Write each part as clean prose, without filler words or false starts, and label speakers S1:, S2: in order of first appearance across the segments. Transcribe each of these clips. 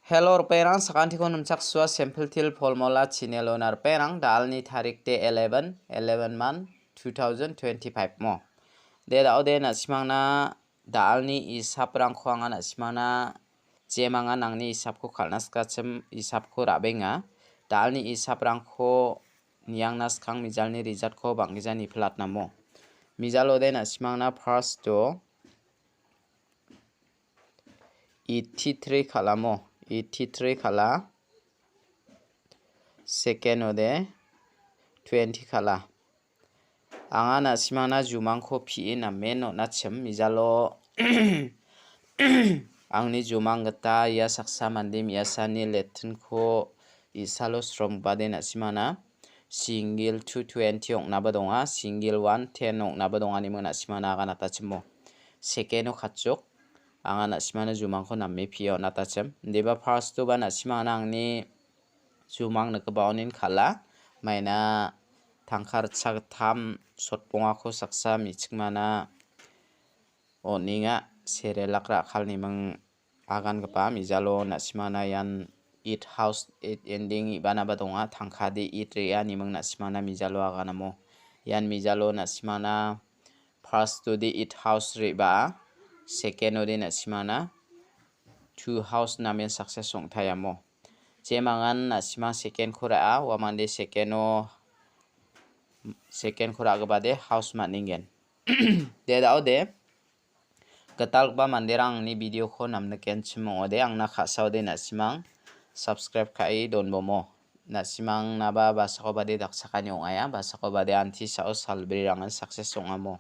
S1: Hello perang sakanti ko numchak swa sample til polmola chinelonar perang dalni tarik te 11 man 2025 mo de daude na simangna dalni isap rang khwanga na simangna jemanga nangni isap ko khalnas kachem isap ko rabenga dalni isap rang ko niyangna skang mijalni result ko bangjani platna mo mijalode na simangna first to 83 khalamo 83 khala second ode 20 khala angana simana jumangko pi na meno na chem mijalo angni jumang gata ya saksa mandim yasani letin ko isalo strong bade na simana single 220 ong nabadonga single 110 ong nabadonga ni mona simana aga nata chemo second o khachok angana simana jumangko namme pio natachem deba first to bana simana angni jumang nakabaunin khala maina tangkar chagtham sotpongako saksa michikmana oninga serelakra khalni mang agan gapa mijalo nasimana yan it house it ending ibana badonga tangkhade it rea ni mang nasimana mijalo aganamo yan mijalo nasimana first to the it house reba second ode nasimana two house namen success song thayamo jemangan nasima second khora wamande second khora gabade house maningen de daude gatalba manderang ni video ko namna kenchimo ode angna khasaude nasimang subscribe kai donbomo nasimang naba basako bade daksakani ongaya basako bade anti sao salbri rangan success songamo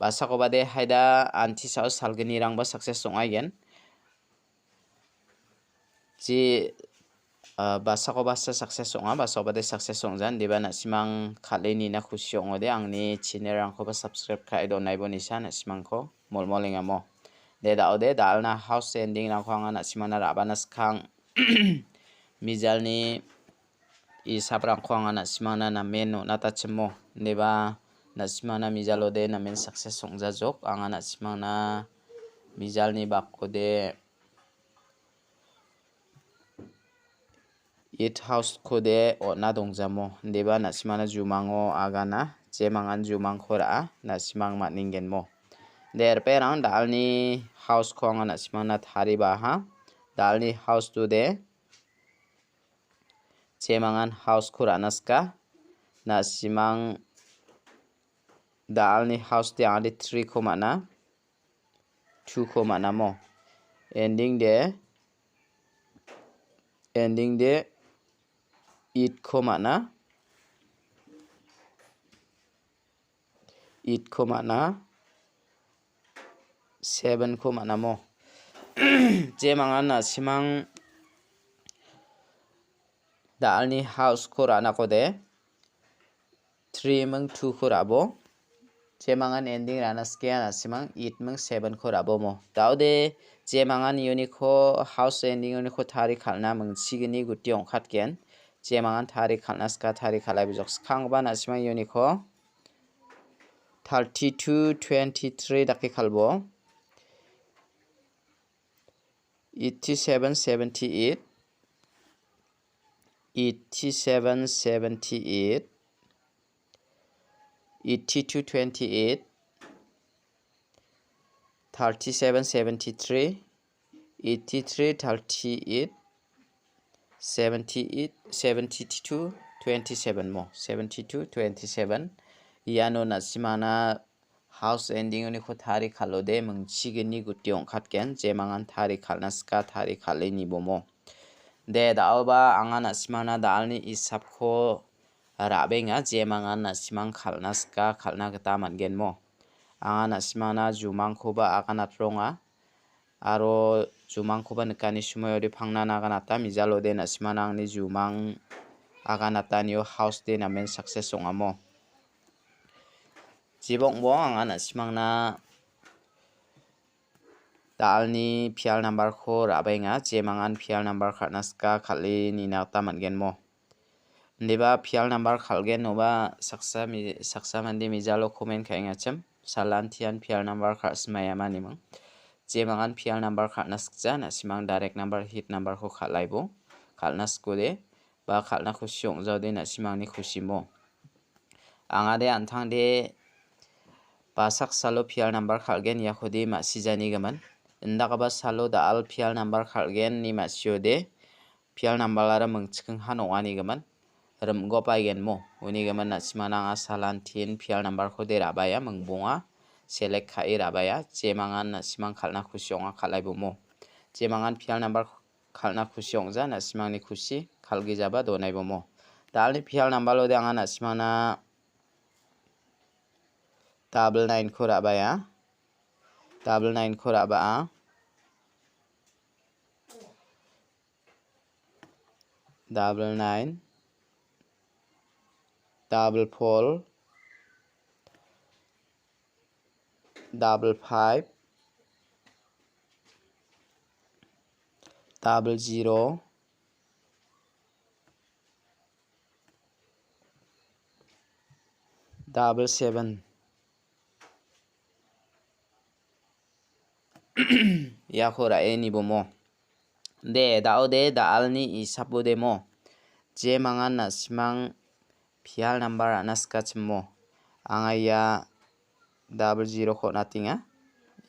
S1: basako bade haida anti sao salgani rangba success songayen ji basako basa success songa basako bade success songjan deba nasimang khaleni na khushi ongode angni channel rangko ba subscribe kai don naibo nisa nasimangko molmolingamo de daude dalna house ending rangko anga nasimana rabana skang mijalni isap rangko anga nasimana na meno natachemo deba nasimana mijalode namen success songjajok anga nasimana mijalni bakkode it house kode ona dongjamo deba nasimana jumango agana jemangan jumang khora nasimang matningenmo der perang dalni house ko anga nasimana thariba ha dalni house tude jemangan house khora naska nasimang dalni house te ade 3 komana 2 komana mo ending de it komana 7 komana mo jemangan nasimang dalni house khora nakode 3 mang 2 khorabo jemangan ending rana skia nasimang it mang 7 khorabo mo daude jemangan uniko house ending uniko thari khalna mang sigini guti ongkhatken jemangan thari khalnaska thari khalai bijok khangba nasimang uniko 32 23 daki khalbo 87 78 82 28 37 73 83 38 72 27 mo 72 27 yano nasimana house ending ni ko thari khalode mungchigini guti ongkhatken jemangan thari khalnaska thari khaleni bomo de daoba anga nasimana dalni isap ko rabenga jemangan nasimang khalnaska khalna gata mangenmo anga nasimana jumangko ba aganatronga aro jumangko ba nikani sumoyode phangna naganata mijalode nasimana angni jumang aganata niyo house de namen success songamo jibong bo anga nasimangna dalni pial number ko rabenga jemangan pial number khatnaska khali ni nata mangenmo deba pial number khalgen noba saksa mandi mijalo comment kainga chem salantian pial number khasmaya manimang jemangan pial number khalna sikja na simang direct number hit number ko khalaibo khalna skode ba khalna khushi ongjaude na simangni khushimo angade anthangde pasak salo pial number khalgen yakhode ma sijani gaman indakaba salo da al pial number khalgen ni ma siode pial number lara mungchikeng hanongani gaman remgo paigen mo uni gaman na simana asalan tin pial number ko de rabaya mungbonga select khai rabaya jemangan na simang khalna khushi onga khalaibo mo jemangan pial number khalna khushi ongja na simangni khushi khalgi jaba donaibo mo dalni pial number lo de anga na simana 99 ko rabaya 99 ko rabaa 99 double 4 double 5 double 0 double 7 yakora eni bomo de daude daalni isabu demo jemangan na simang pial number anaska chimo anga ya double 0 ko natinga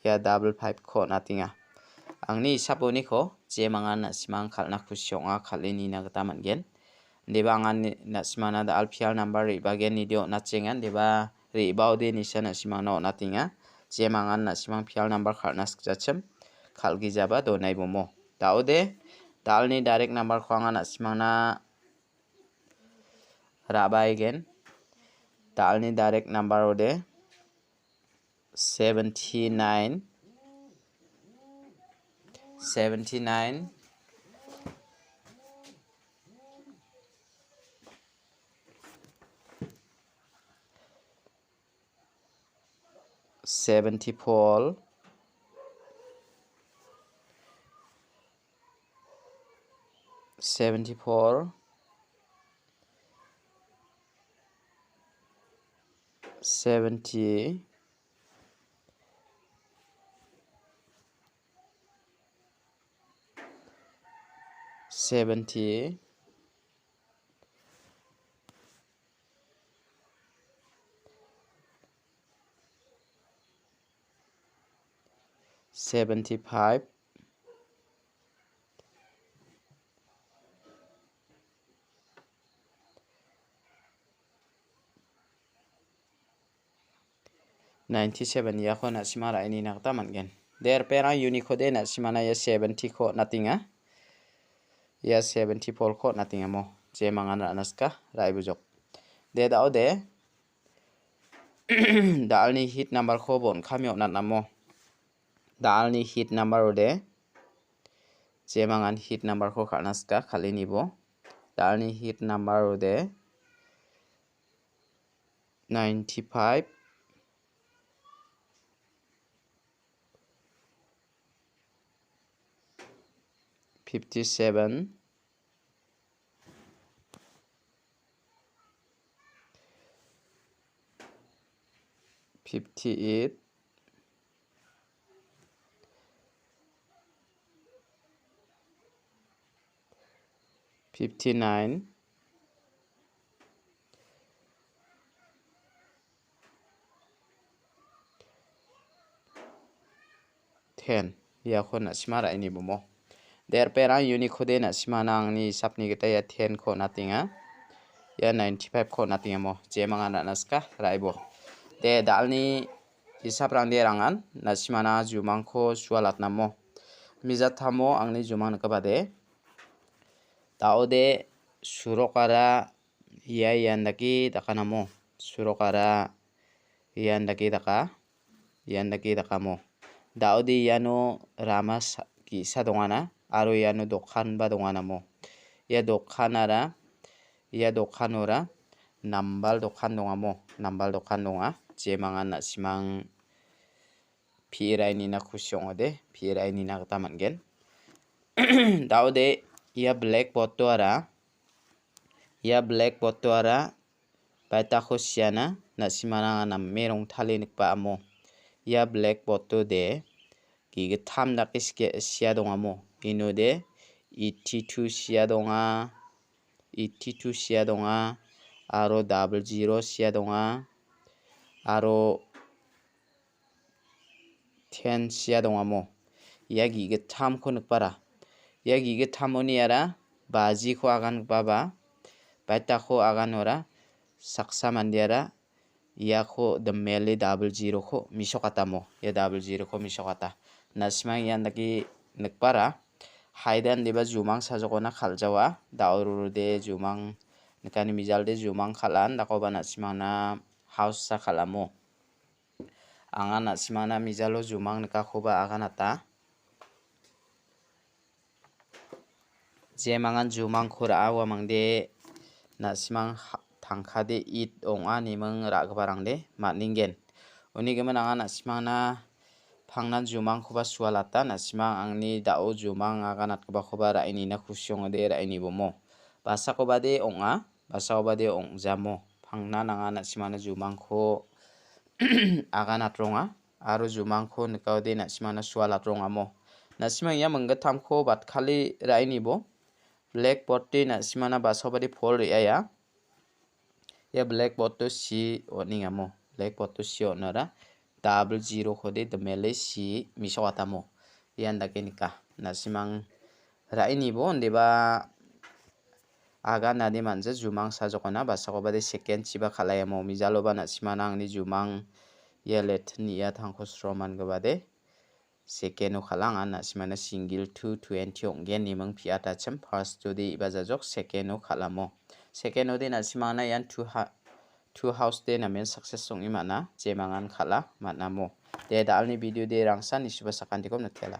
S1: ya double 5 ko natinga angni isabuni ko jemangan na simang khalna khusyonga khalini na gata mangen deba angan na simana da al pial number ri bagen ni dio nachengan deba ri baude ni sana simana natinga jemangan na simang pial number khalna skjachem khalgi jaba donai bomo daude dalni direct number ko anga na simana rabai gen dalni direct number ode 79 74 70 75 97 yakho na simara ini nakta mangen der pera unicode na simana ya 70 ko natinga ya 74 ko natinga mo jemangan anaska raibujok de daude dalni hit number ko bon khamyo natnamo dalni hit number ode jemangan hit number ko khanaska khalini bo dalni hit number ode 95 57 58 59 10 yakho na simara ini bomo der pera unicode na simana angni sapni gita ya 10 ko natinga ya 95 ko natinga mo jemangan naska raibo de dalni isaprang de rangan na simana jumangko sualatna mo mijathamo angni jumang kabade daude surokara ya yandaki dakanamo surokara yandaki dakamo daude yano ramas ki sadongana aro yano dokhan ba donganamo ya dokhanara ya dokhanora nambal dokhan dongamo nambal dokhan donga jemangan na simang pirai ni na khusyongode pirai ni na gata mangen daude ya blackboard to ara baita khosyana na simana na merong thalinik pa amo ya blackboard to de giga 탐답게 시야동아모 이노데 ET2 시야동아 ET2 시야동아 아로 더블 지로 시야동아 아로 10 시야동아모 या giga 3 ko nukpara ya giga 3 oni ara baji ko agan baba baita ko agan ora saksa mandiara ya ko the mele double zero ko misokata mo ya double zero ko misokata nasimang yan daki nukpara haidan deba jumang sajokona khaljawa daururu de jumang nikani mijalde jumang khalan dakoba nasimangna house sa khalamo anga nasimangna mijalo jumang nikakoba aganata jemangan jumang khura awa mangde nasimang tangkade it onga nimang ragbarangde matningen uni gemen anga nasimangna phangna jumang khoba sualata nasimang angni dao jumang aganat koba khoba raini na khusyong de raini bomo basa koba de onga basa koba de ongjamo phangna nanga nasimangna jumang kho aganat ronga aro jumang kho nikaude nasimangna sualat ronga mo nasimang ya mangga thamkho bat khali raini bo blackboard te nasimangna basa koba de phol reaya ya blackboard to si oningamo blackboard to si onara double zero khode the mele si misawatamo yanda kenika nasimang raini bo ndeba aga nade manja jumang sajokona basakoba de second chiba khalayamo mijaloba nasimana angni jumang ya letni ya thangko stroman gobade second khalang nasimana single 220 onggen nimang piata cham first to de ibajajok second khalamo second ode nasimana yan two house de namen success song imana jemangan khala manamo de dalni video de rangsan isuba sakantikom natkela